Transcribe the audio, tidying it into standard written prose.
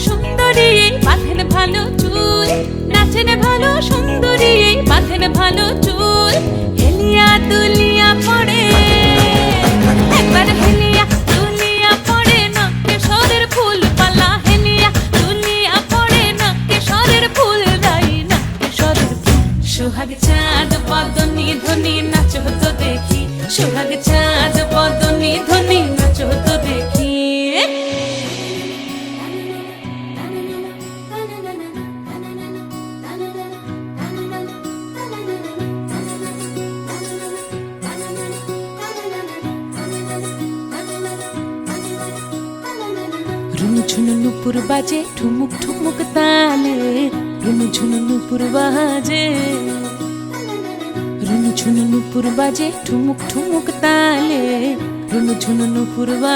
সুন্দরী বাঁধেন ভালো চুল, নাচেন ভালো সুন্দরী বাঁধেন ভালো চুল। হেলিয়া দুলিয়া পড়ে একবার, হেলিয়া দুলিয়া পড়ে নকেশ্বরের ফুল পালা। হেলিয়া দুলিয়া পড়ে নকেশ্বরের ফুল রাই, নকেশ্বরের ফুল। সোহাগ চাঁদ বদনি ধ্বনি নাচো তো দেখি, সোহাগ চাঁদ বদনি ধ্বনি নাচো তো দেখি। রুনুঝুনু নুপুর বাজে ঠুমুক ঠুমুক তালে, রুনুঝুনু নুপুর বাজে, রুনুঝুনু নুপুর বাজে ঠুমুক ঠুমুক তালে, রুনুঝুনু নুপুর বাজে।